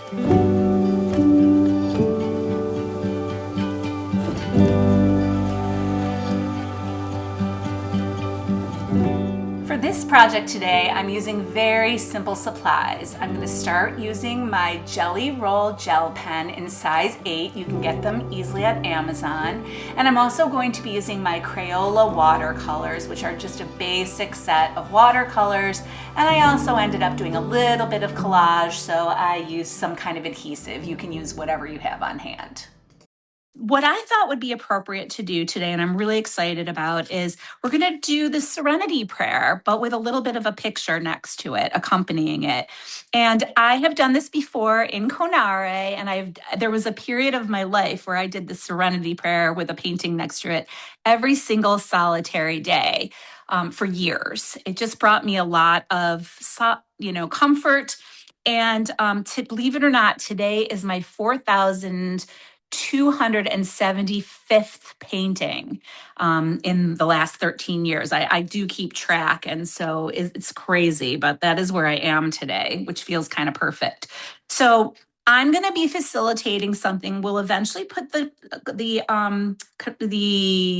For this project today, I'm using very simple supplies. I'm going to start using my Jelly Roll gel pen in size 8. You can get them easily at Amazon. And I'm also going to be using my Crayola watercolors, which are just a basic set of watercolors. And I also ended up doing a little bit of collage, so I used some kind of adhesive. You can use whatever you have on hand. What I thought would be appropriate to do today, and I'm really excited about, is we're going to do the Serenity Prayer, but with a little bit of a picture next to it, accompanying it. And I have done this before in Conare, and there was a period of my life where I did the Serenity Prayer with a painting next to it every single solitary day for years. It just brought me a lot of, comfort. And believe it or not, today is my 4,275th painting in the last 13 years. I do keep track, and so it's crazy, but that is where I am today, which feels kind of perfect. So I'm going to be facilitating something. We'll eventually put the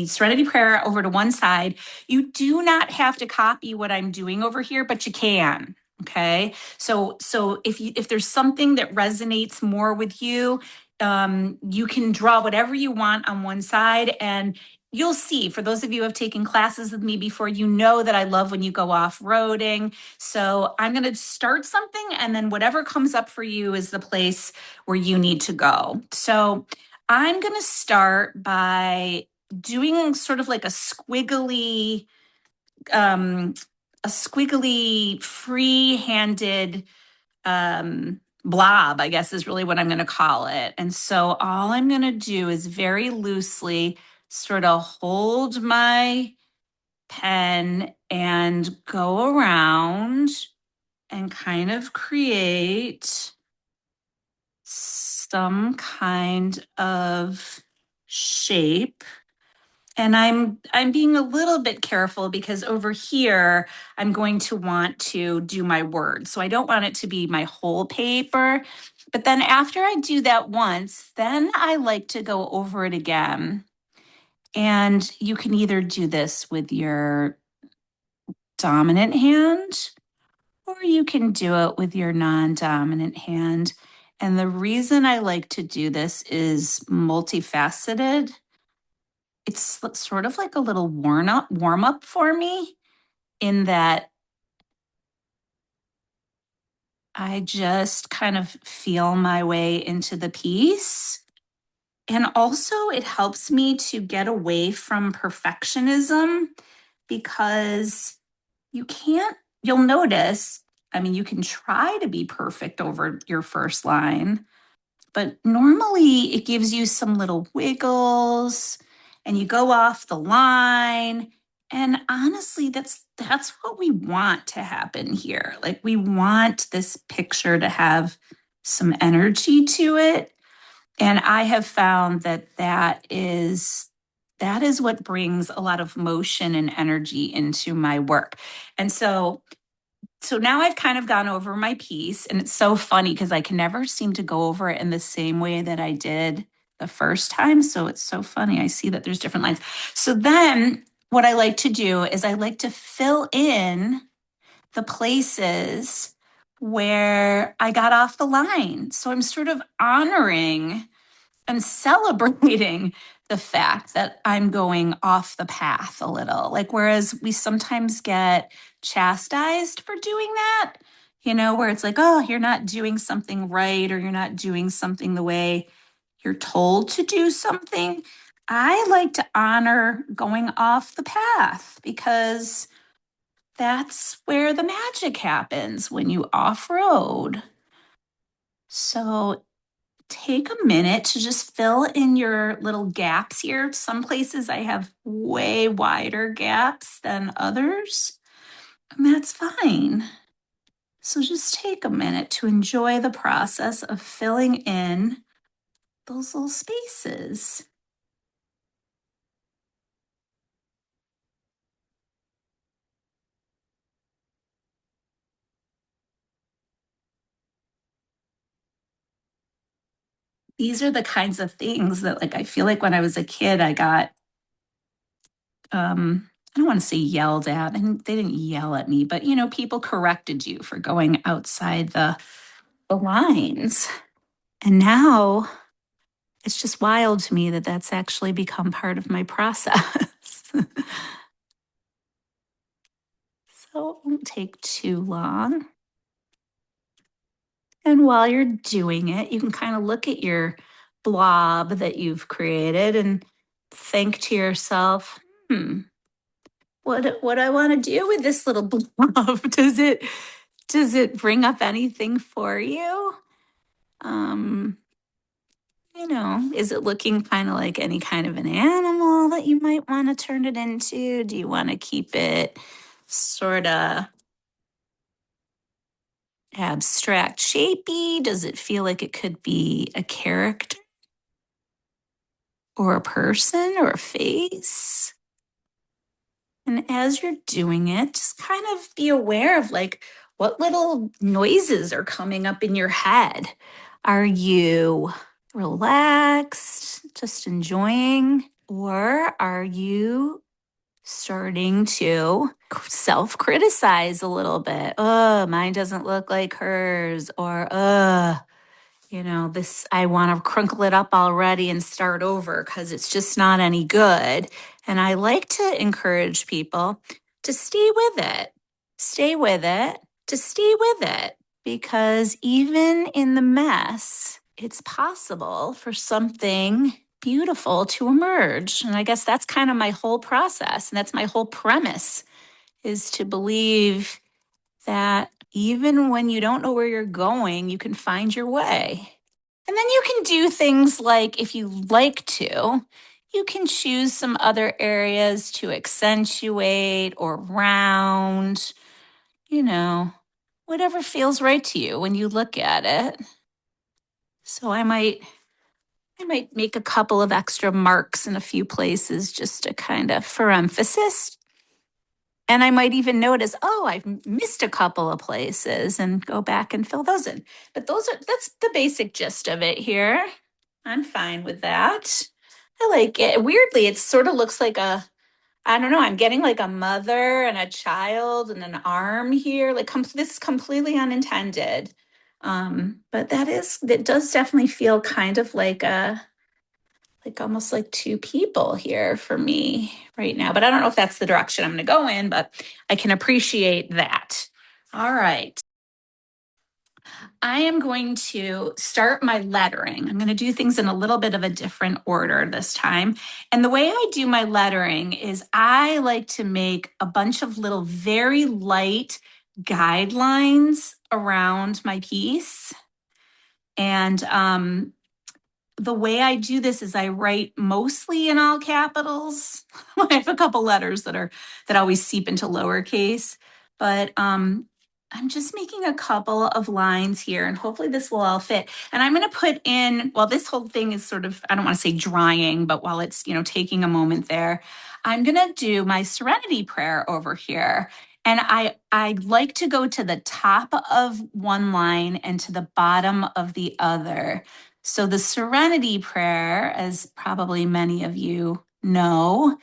Serenity Prayer over to one side. You do not have to copy what I'm doing over here, but you can. Okay, so if there's something that resonates more with you, you can draw whatever you want on one side, and you'll see, for those of you who have taken classes with me before, you know that I love when you go off-roading. So I'm going to start something, and then whatever comes up for you is the place where you need to go. So I'm going to start by doing sort of like a squiggly free-handed blob, I guess is really what I'm going to call it. And so all I'm going to do is very loosely sort of hold my pen and go around and kind of create some kind of shape. And I'm being a little bit careful because over here, I'm going to want to do my words. So I don't want it to be my whole paper. But then after I do that once, then I like to go over it again. And you can either do this with your dominant hand, or you can do it with your non-dominant hand. And the reason I like to do this is multifaceted. It's sort of like a little warm up for me, in that I just kind of feel my way into the piece. And also it helps me to get away from perfectionism, because you'll notice, I mean, you can try to be perfect over your first line, but normally it gives you some little wiggles and you go off the line. And honestly, that's what we want to happen here. Like, we want this picture to have some energy to it. And I have found that is what brings a lot of motion and energy into my work. And so now I've kind of gone over my piece, and it's so funny because I can never seem to go over it in the same way that I did the first time. So it's so funny. I see that there's different lines. So then what I like to do is I like to fill in the places where I got off the line. So I'm sort of honoring and celebrating the fact that I'm going off the path a little. Like, whereas we sometimes get chastised for doing that, where it's like, oh, you're not doing something right, or you're not doing something the way you're told to do something. I like to honor going off the path, because that's where the magic happens when you off-road. So take a minute to just fill in your little gaps here. Some places I have way wider gaps than others, and that's fine. So just take a minute to enjoy the process of filling in those little spaces. these are the kinds of things that, like, I feel like when I was a kid, I got, I don't want to say yelled at, and they didn't yell at me, but people corrected you for going outside the lines. And now it's just wild to me that that's actually become part of my process. So it won't take too long. And while you're doing it, you can kind of look at your blob that you've created and think to yourself, what I want to do with this little blob? Does it bring up anything for you? Um, is it looking kind of like any kind of an animal that you might want to turn it into? Do you want to keep it sort of abstract shapey? Does it feel like it could be a character or a person or a face? And as you're doing it, just kind of be aware of like what little noises are coming up in your head. Are you relaxed, just enjoying? Or are you starting to self-criticize a little bit? Oh, mine doesn't look like hers. Or, this, I want to crinkle it up already and start over because it's just not any good. And I like to encourage people to stay with it, to stay with it, because even in the mess, it's possible for something beautiful to emerge. And I guess that's kind of my whole process. And that's my whole premise, is to believe that even when you don't know where you're going, you can find your way. And then you can do things like, if you like to, you can choose some other areas to accentuate or round, whatever feels right to you when you look at it. So I might make a couple of extra marks in a few places just to kind of for emphasis. And I might even notice, oh, I've missed a couple of places and go back and fill those in. But that's the basic gist of it here. I'm fine with that. I like it. Weirdly, it sort of looks like I don't know, I'm getting like a mother and a child and an arm here. Like this is completely unintended. But that does definitely feel kind of like almost like two people here for me right now. But I don't know if that's the direction I'm going to go in, but I can appreciate that. All right. I am going to start my lettering. I'm going to do things in a little bit of a different order this time. And the way I do my lettering is I like to make a bunch of little very light guidelines around my piece. And the way I do this is I write mostly in all capitals. I have a couple letters that always seep into lowercase, but I'm just making a couple of lines here, and hopefully this will all fit. And I'm going to put in, while this whole thing is sort of, I don't want to say drying, but while it's taking a moment there, I'm going to do my Serenity Prayer over here. And I like to go to the top of one line and to the bottom of the other. So the Serenity Prayer, as probably many of you know,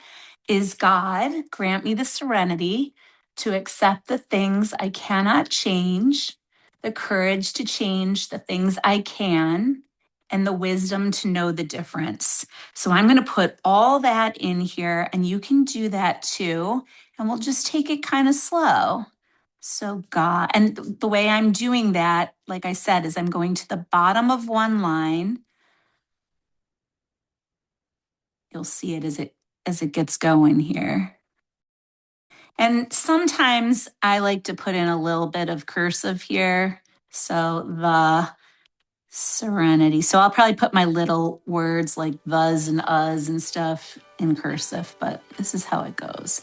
is God, grant me the serenity to accept the things I cannot change, the courage to change the things I can, and the wisdom to know the difference. So I'm going to put all that in here, and you can do that too. And we'll just take it kind of slow. So God, and the way I'm doing that, like I said, is I'm going to the bottom of one line. You'll see it as it gets going here. And sometimes I like to put in a little bit of cursive here. So the Serenity. So I'll probably put my little words like thes and us and stuff in cursive, but this is how it goes.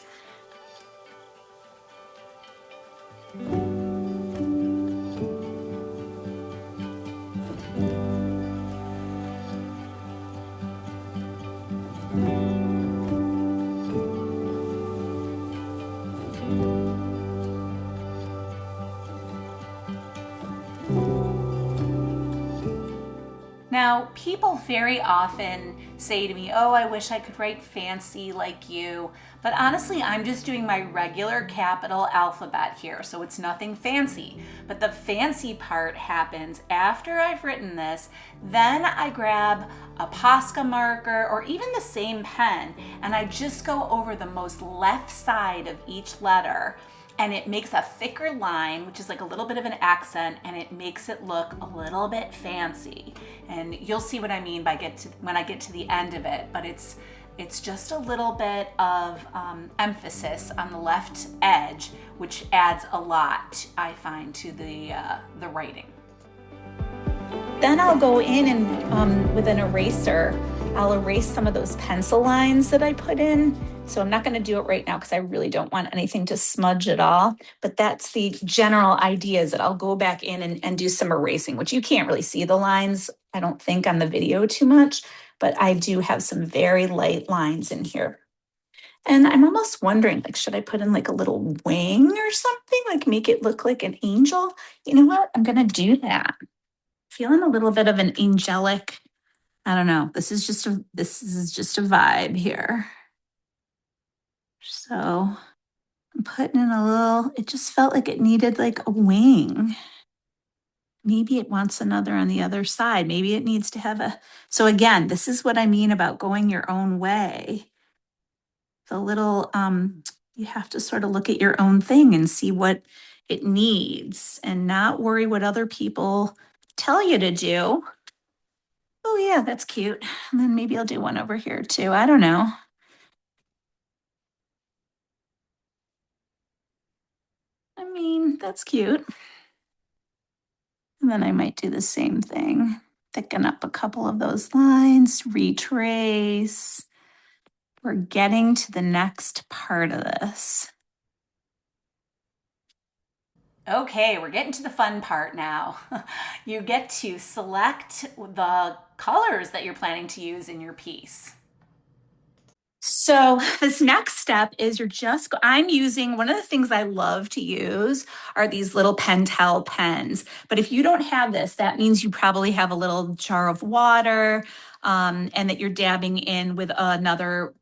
Now, Now, people very often say to me, oh, I wish I could write fancy like you. But honestly, I'm just doing my regular capital alphabet here, so it's nothing fancy. But the fancy part happens after I've written this. Then I grab a Posca marker or even the same pen, and I just go over the most left side of each letter, and it makes a thicker line, which is like a little bit of an accent, and it makes it look a little bit fancy. And you'll see what I mean when I get to the end of it, but it's just a little bit of emphasis on the left edge, which adds a lot, I find, to the writing. Then I'll go in and with an eraser, I'll erase some of those pencil lines that I put in. So I'm not going to do it right now because I really don't want anything to smudge at all. But that's the general idea, is that I'll go back in and do some erasing, which you can't really see the lines, I don't think, on the video too much. But I do have some very light lines in here. And I'm almost wondering, like, should I put in like a little wing or something, like make it look like an angel? You know what? I'm going to do that. Feeling a little bit of an angelic, I don't know. This is just a vibe here. So I'm putting in a little, it just felt like it needed like a wing. Maybe it wants another on the other side. Maybe it needs to have so again, this is what I mean about going your own way. The little, you have to sort of look at your own thing and see what it needs and not worry what other people tell you to do. Oh yeah, that's cute. And then maybe I'll do one over here too. I don't know. I mean, that's cute. And then I might do the same thing. Thicken up a couple of those lines, retrace. We're getting to the next part of this. Okay, we're getting to the fun part now. You get to select the colors that you're planning to use in your piece. So this next step is I'm using, one of the things I love to use are these little Pentel pens. But if you don't have this, that means you probably have a little jar of water, and that you're dabbing in with another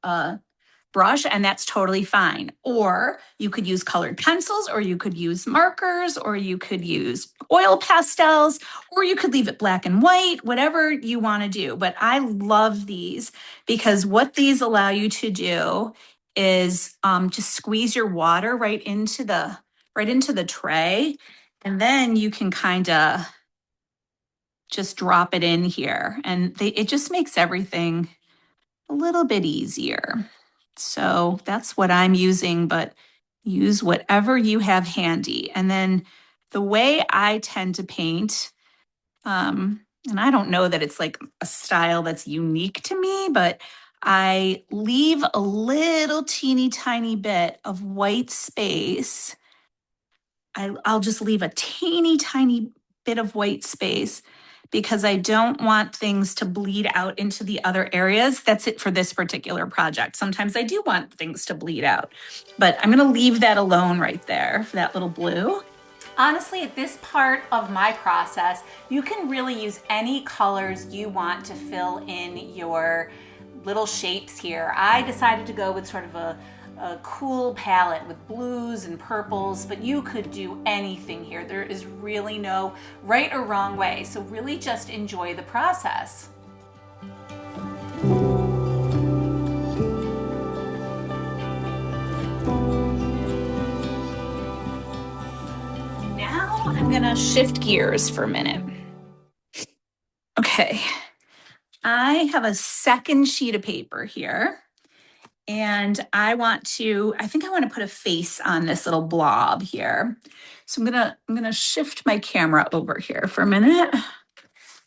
brush, and that's totally fine. Or you could use colored pencils, or you could use markers, or you could use oil pastels, or you could leave it black and white, whatever you want to do. But I love these because what these allow you to do is just squeeze your water right into the tray, and then you can kind of just drop it in here, and it just makes everything a little bit easier. So that's what I'm using, but use whatever you have handy. And then the way I tend to paint, and I don't know that it's like a style that's unique to me, but I leave a little teeny tiny bit of white space. I'll just leave a teeny tiny bit of white space because I don't want things to bleed out into the other areas. That's it for this particular project. Sometimes I do want things to bleed out, but I'm going to leave that alone right there for that little blue. Honestly, at this part of my process, you can really use any colors you want to fill in your little shapes here. I decided to go with sort of a cool palette with blues and purples, but you could do anything here. There is really no right or wrong way, so really just enjoy the process. Now I'm gonna shift gears for a minute. Okay, I have a second sheet of paper here. And I think I want to put a face on this little blob here. So I'm gonna shift my camera over here for a minute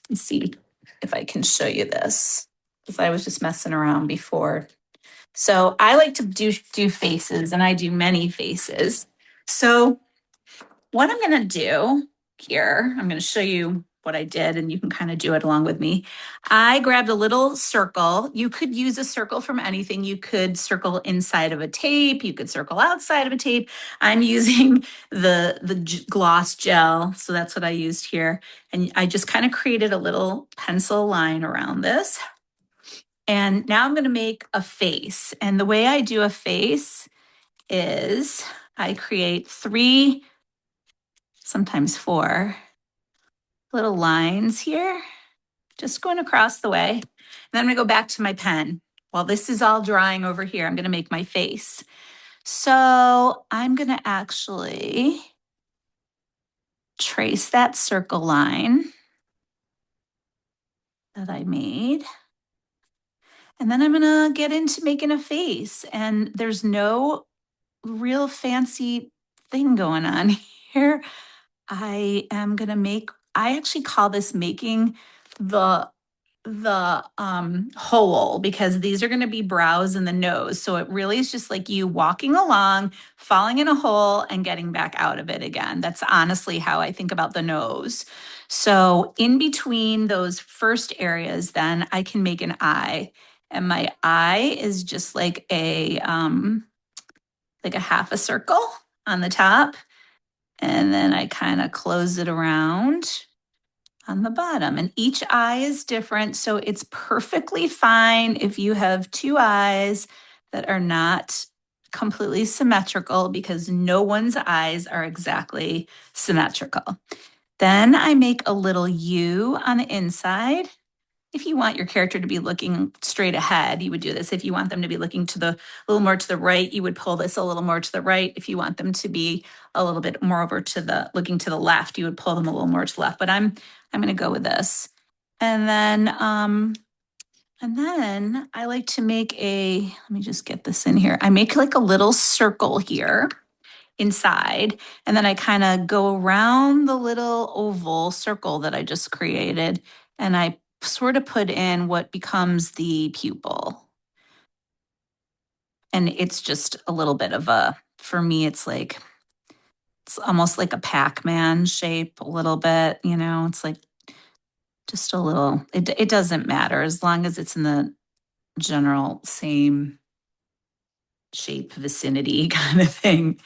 and see if I can show you this, because I was just messing around before. So I like to do faces, and I do many faces. So what I'm gonna do here, I'm gonna show you what I did, and you can kind of do it along with me. I grabbed a little circle. You could use a circle from anything. You could circle inside of a tape. You could circle outside of a tape. I'm using the gloss gel, so that's what I used here. And I just kind of created a little pencil line around this. And now I'm going to make a face. And the way I do a face is I create 3, sometimes 4 little lines here, just going across the way. And then I'm going to go back to my pen. While this is all drying over here, I'm going to make my face. So I'm going to actually trace that circle line that I made. And then I'm going to get into making a face. And there's no real fancy thing going on here. I am going to make, I actually call this making the hole, because these are going to be brows and the nose. So it really is just like you walking along, falling in a hole and getting back out of it again. That's honestly how I think about the nose. So in between those first areas, then I can make an eye. And my eye is just like a half a circle on the top. And then I kind of close it around on the bottom. And each eye is different. So it's perfectly fine if you have 2 eyes that are not completely symmetrical, because no one's eyes are exactly symmetrical. Then I make a little U on the inside. If you want your character to be looking straight ahead, you would do this. If you want them to be looking to a little more to the right, you would pull this a little more to the right. If you want them to be a little bit more over to looking to the left, you would pull them a little more to the left. But I'm going to go with this. And then I like to make let me just get this in here. I make like a little circle here inside, and then I kind of go around the little oval circle that I just created, and I sort of put in what becomes the pupil. And it's just a little bit of for me, it's almost like a Pac-Man shape a little bit, it's like just a little, it doesn't matter as long as it's in the general same shape vicinity kind of thing.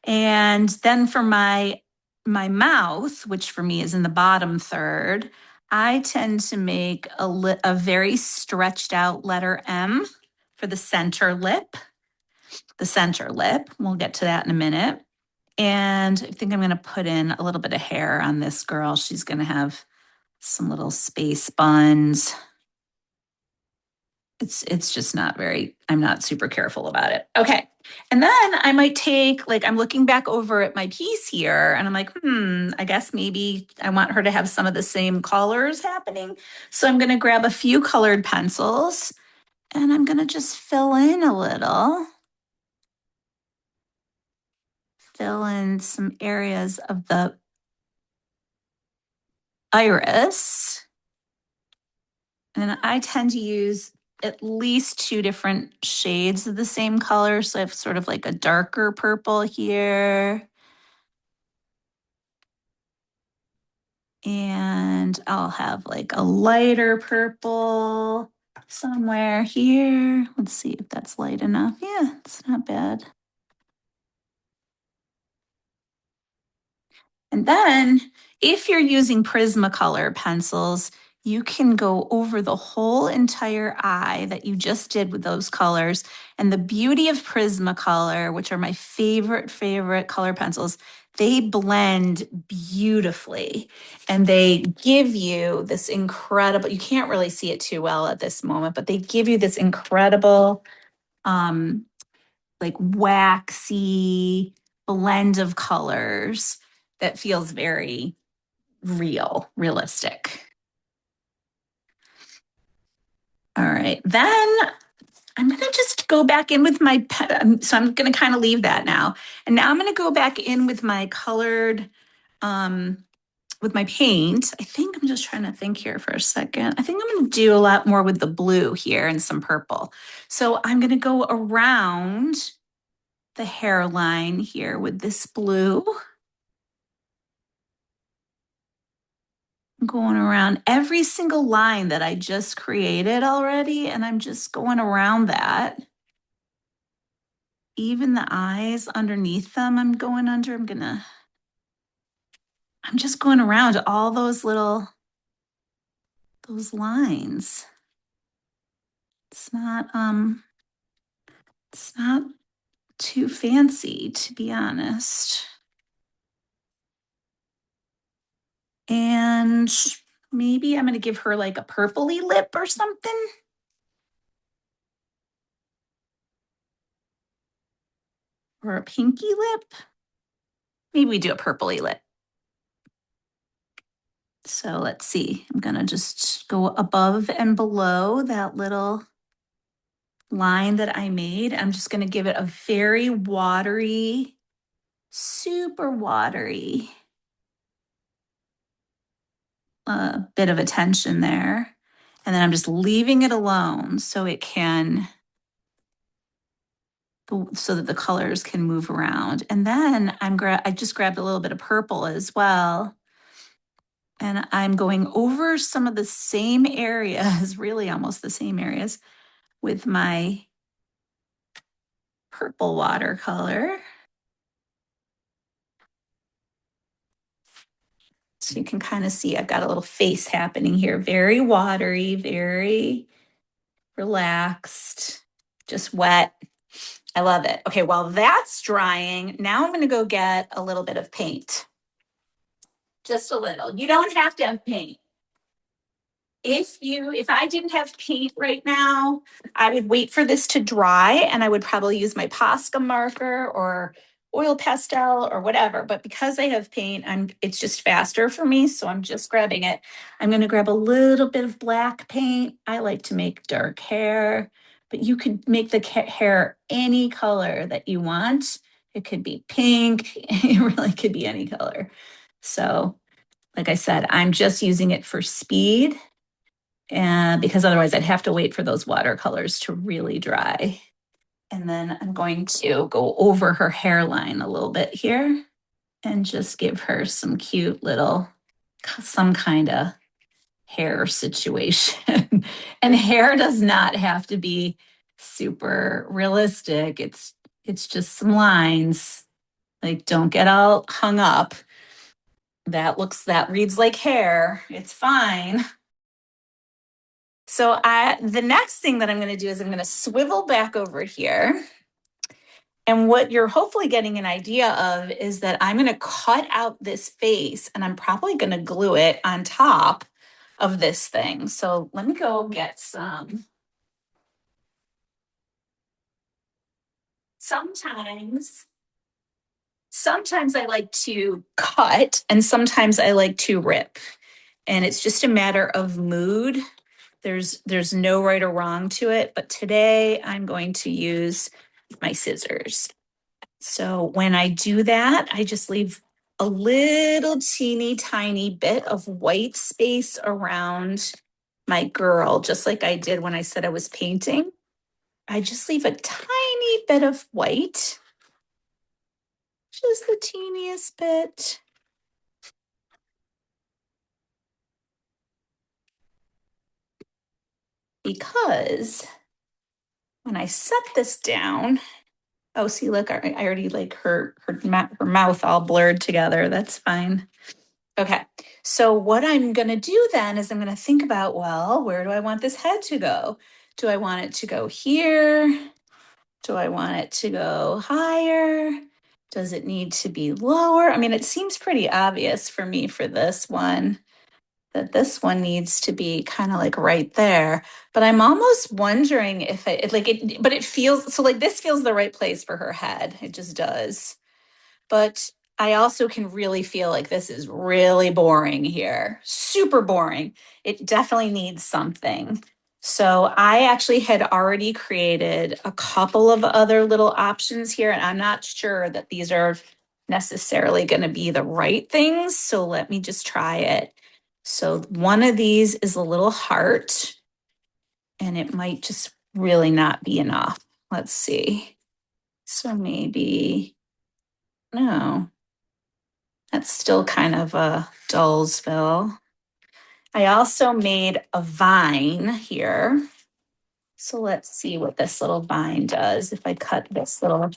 And then for my mouth, which for me is in the bottom third, I tend to make a very stretched out letter M for the center lip. The center lip. We'll get to that in a minute. And I think I'm going to put in a little bit of hair on this girl. She's going to have some little space buns. It's just not I'm not super careful about it. Okay. And then I might take, I'm looking back over at my piece here and I'm like, I guess maybe I want her to have some of the same colors happening. So I'm going to grab a few colored pencils and I'm going to just fill in a little. Fill in some areas of the iris. And I tend to use at least 2 different shades of the same color. So I have sort of like a darker purple here. And I'll have like a lighter purple somewhere here. Let's see if that's light enough. Yeah, it's not bad. And then if you're using Prismacolor pencils, you can go over the whole entire eye that you just did with those colors. And the beauty of Prismacolor, which are my favorite color pencils, they blend beautifully and they give you this incredible, you can't really see it too well at this moment, but they give you this incredible, like waxy blend of colors that feels very realistic. All right, then I'm going to just go back in with my, so I'm going to kind of leave that now. And now I'm going to go back in with my colored, with my paint. I think I'm just trying to think here for a second. I think I'm going to do a lot more with the blue here and some purple. So I'm going to go around the hairline here with this blue. I'm going around every single line that I just created already, and I'm just going around that. Even the eyes underneath them, I'm going under. I'm just going around all those those lines. It's not too fancy, to be honest. And maybe I'm going to give her like a purpley lip or something. Or a pinky lip. Maybe we do a purpley lip. So let's see. I'm going to just go above and below that little line that I made. I'm just going to give it a very watery, super watery bit of attention there. And then I'm just leaving it alone so it can, so that the colors can move around. And then I just grabbed a little bit of purple as well. And I'm going over some of the same areas, really almost the same areas, with my purple watercolor. So you can kind of see I've got a little face happening here. Very watery, very relaxed, just wet. I love it. Okay, while that's drying, now I'm going to go get a little bit of paint. Just a little. You don't have to have paint. If I didn't have paint right now, I would wait for this to dry and I would probably use my Posca marker or oil pastel or whatever. But because I have paint, it's just faster for me. So I'm just grabbing it. I'm going to grab a little bit of black paint. I like to make dark hair, but you could make the hair any color that you want. It could be pink. It really could be any color. So like I said, I'm just using it for speed. And because otherwise I'd have to wait for those watercolors to really dry. And then I'm going to go over her hairline a little bit here and just give her some cute little, some kind of hair situation. And hair does not have to be super realistic. It's just some lines. Like, don't get all hung up. That reads like hair. It's fine. So the next thing that I'm going to do is I'm going to swivel back over here. And what you're hopefully getting an idea of is that I'm going to cut out this face and I'm probably going to glue it on top of this thing. So let me go get some. Sometimes I like to cut and sometimes I like to rip. And it's just a matter of mood. There's no right or wrong to it, but today I'm going to use my scissors. So when I do that, I just leave a little teeny tiny bit of white space around my girl, just like I did when I said I was painting. I just leave a tiny bit of white, just the teeniest bit. Because when I set this down, oh, see, look, I already like her mouth all blurred together. That's fine. Okay, so what I'm going to do then is I'm going to think about, well, where do I want this head to go? Do I want it to go here? Do I want it to go higher? Does it need to be lower? I mean, it seems pretty obvious for me for this one that this one needs to be kind of like right there. But I'm almost wondering if but it feels, so like this feels the right place for her head. It just does. But I also can really feel like this is really boring here, super boring. It definitely needs something. So I actually had already created a couple of other little options here, and I'm not sure that these are necessarily going to be the right things. So let me just try it. So one of these is a little heart, and it might just really not be enough. Let's see. So maybe, no, that's still kind of a Dullsville. I also made a vine here. So let's see what this little vine does. If I cut this little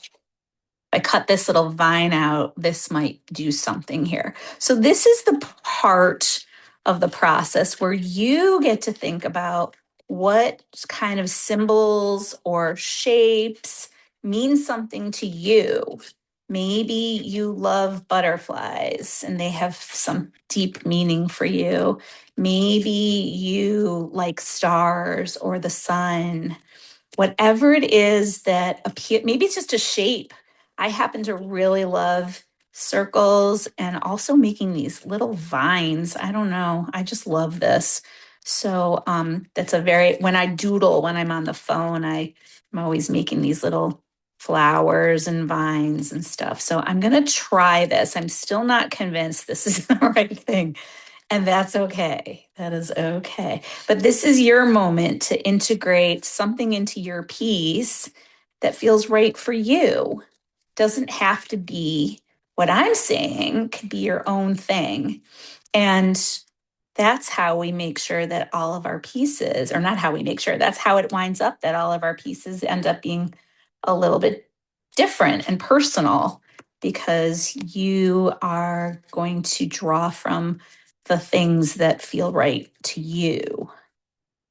vine out, this might do something here. So this is the part of the process where you get to think about what kind of symbols or shapes mean something to you. Maybe you love butterflies and they have some deep meaning for you. Maybe you like stars or the sun, whatever it is that appear, maybe it's just a shape. I happen to really love circles and also making these little vines. I don't know. I just love this. So that's a very, when I doodle, when I'm on the phone, I'm always making these little flowers and vines and stuff. So I'm going to try this. I'm still not convinced this is the right thing. And that's okay. That is okay. But this is your moment to integrate something into your piece that feels right for you. Doesn't have to be what I'm saying, could be your own thing. And that's how we make sure that all of our pieces, or not how we make sure, that's how it winds up that all of our pieces end up being a little bit different and personal because you are going to draw from the things that feel right to you.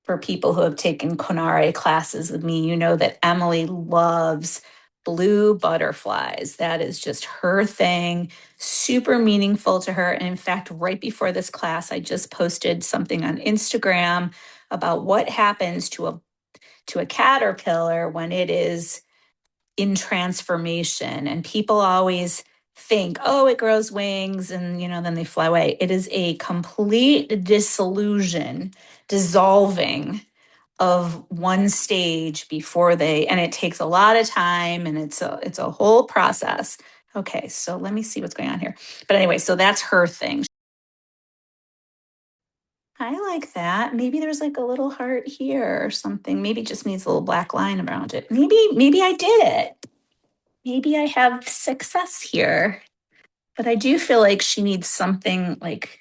For people who have taken Konare classes with me, you know that Emily loves blue butterflies. That is just her thing, super meaningful to her. And in fact, right before this class, I just posted something on Instagram about what happens to a caterpillar when it is in transformation. And people always think, oh, it grows wings and, then they fly away. It is a complete dissolution, dissolving of one stage before and it takes a lot of time and it's a whole process. Okay, so let me see what's going on here. But anyway, so that's her thing. I like that. Maybe there's like a little heart here or something. Maybe it just needs a little black line around it. Maybe I did it. Maybe I have success here. But I do feel like she needs something like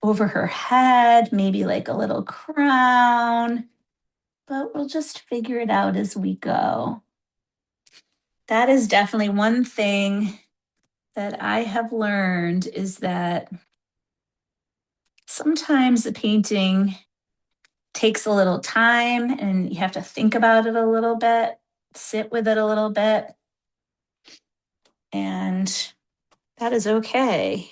over her head, maybe like a little crown. But we'll just figure it out as we go. That is definitely one thing that I have learned is that sometimes the painting takes a little time and you have to think about it a little bit, sit with it a little bit. And that is okay.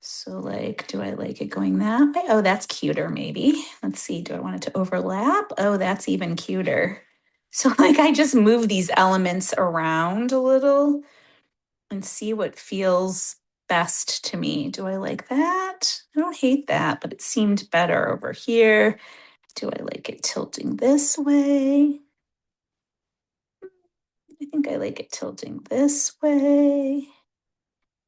So do I like it going that way? Oh, that's cuter maybe. Let's see, do I want it to overlap? Oh, that's even cuter. So I just move these elements around a little and see what feels best to me. Do I like that? I don't hate that, but it seemed better over here. Do I like it tilting this way? I think I like it tilting this way.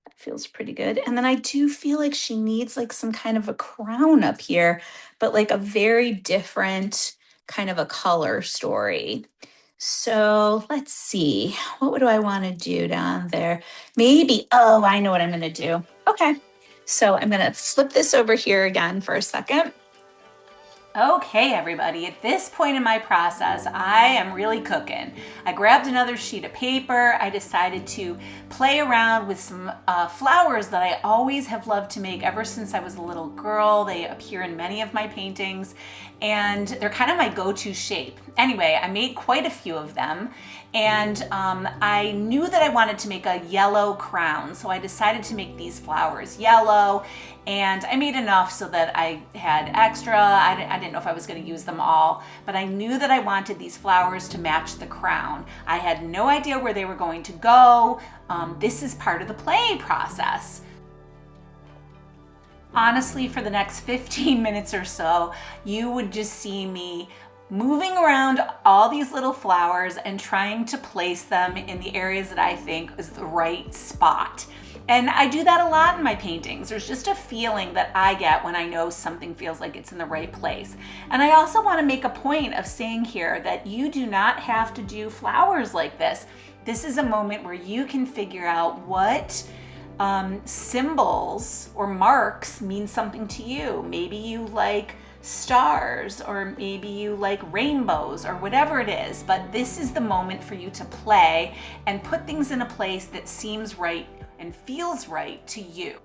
That feels pretty good. And then I do feel like she needs some kind of a crown up here, but a very different kind of a color story. So let's see. What do I want to do down there? Maybe, oh, I know what I'm going to do. Okay. So I'm going to flip this over here again for a second. Okay, everybody, at this point in my process, I am really cooking. I grabbed another sheet of paper. I decided to play around with some flowers that I always have loved to make ever since I was a little girl. They appear in many of my paintings, and they're kind of my go-to shape. Anyway, I made quite a few of them, and I knew that I wanted to make a yellow crown, so I decided to make these flowers yellow, and I made enough so that I had extra. I didn't know if I was going to use them all, but I knew that I wanted these flowers to match the crown. I had no idea where they were going to go. This is part of the play process. Honestly, for the next 15 minutes or so, you would just see me moving around all these little flowers and trying to place them in the areas that I think is the right spot. And I do that a lot in my paintings. There's just a feeling that I get when I know something feels like it's in the right place. And I also want to make a point of saying here that you do not have to do flowers like this. This is a moment where you can figure out what symbols or marks mean something to you. Maybe you like stars, or maybe you like rainbows, or whatever it is. But this is the moment for you to play and put things in a place that seems right and feels right to you.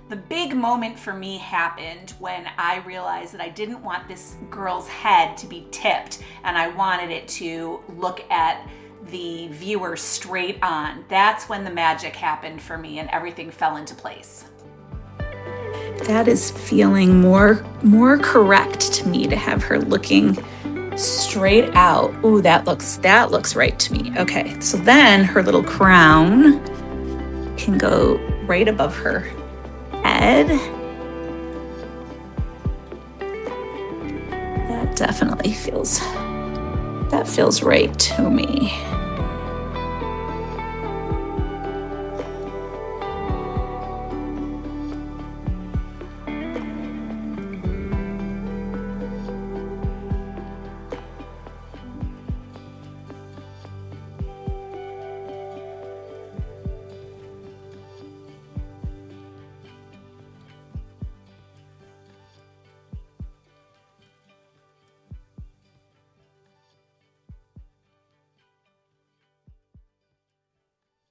The big moment for me happened when I realized that I didn't want this girl's head to be tipped, and I wanted it to look at the viewer straight on. That's when the magic happened for me and everything fell into place. That is feeling more correct to me, to have her looking straight out. Ooh, that looks right to me. Okay, so then her little crown can go right above her head. That definitely feels right to me.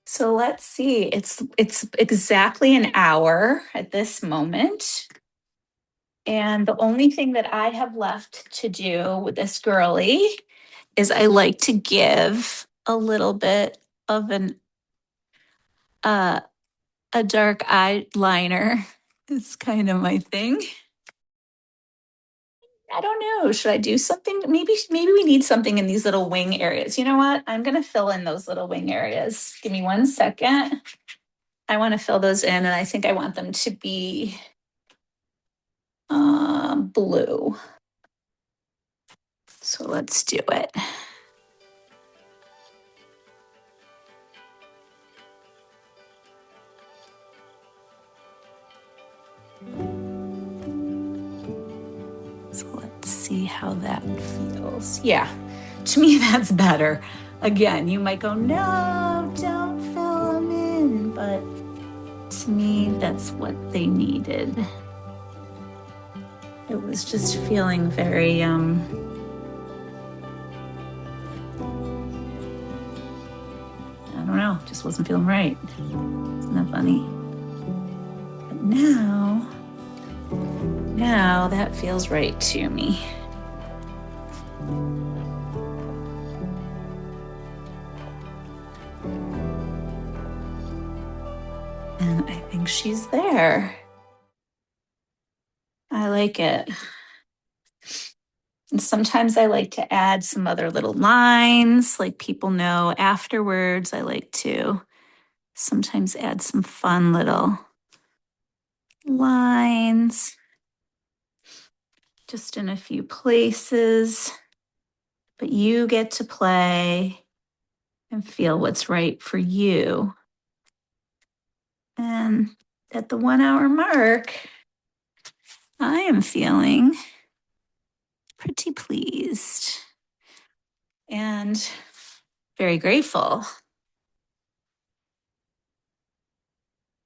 So let's see. It's exactly an hour at this moment. And the only thing that I have left to do with this girly is I like to give a little bit of a dark eyeliner. It's kind of my thing. I don't know. Should I do something? Maybe we need something in these little wing areas. You know what? I'm going to fill in those little wing areas. Give me 1 second. I want to fill those in, and I think I want them to be blue. So let's do it. So let's see how that feels. Yeah, to me, that's better. Again, you might go, no, don't fill them in. But to me, that's what they needed. It was just feeling very, I don't know, just wasn't feeling right. Isn't that funny? But now that feels right to me. And I think she's there. I like it. And sometimes I like to add some other little lines, like people know afterwards. I like to sometimes add some fun little lines just in a few places. But you get to play and feel what's right for you. And at the 1 hour mark, I am feeling pretty pleased and very grateful.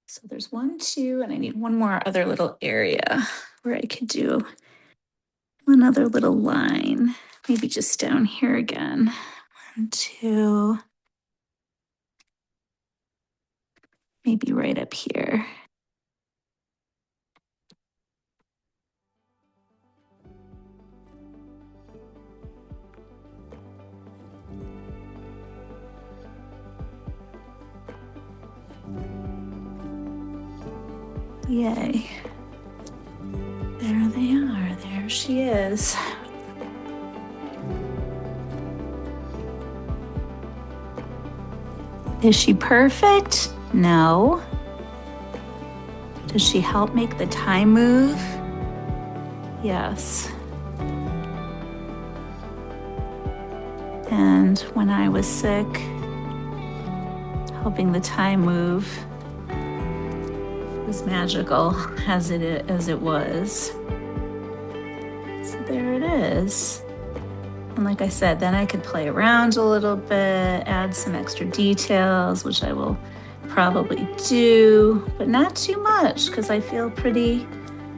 So there's 1, 2, and I need one more other little area where I could do one other little line. Maybe just down here again. 1, 2. Maybe right up here. Yay. There they are. There she is. Is she perfect? No. Does she help make the time move? Yes. And when I was sick, helping the time move was magical as it was. So there it is. And like I said, then I could play around a little bit, add some extra details, which I will probably do, but not too much because I feel pretty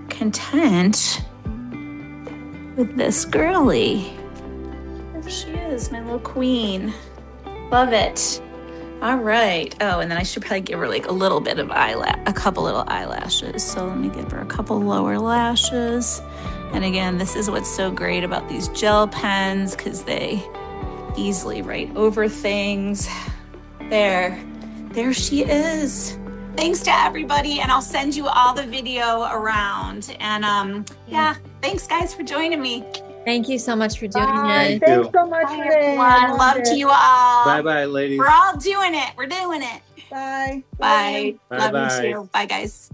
content with this girly. There she is, my little queen. Love it. All right. Oh, and then I should probably give her like a little bit of a couple little eyelashes. So let me give her a couple lower lashes. And again, this is what's so great about these gel pens because they easily write over things. There she is. Thanks to everybody, and I'll send you all the video around. And yeah, thanks guys for joining me. Thank you so much for doing Bye. this. Thanks so much, Bye, Renee. everyone. Love to you all. Bye-bye, ladies. We're all doing it. We're doing it. Bye. Bye. Bye. Love Bye. you too. Bye, guys.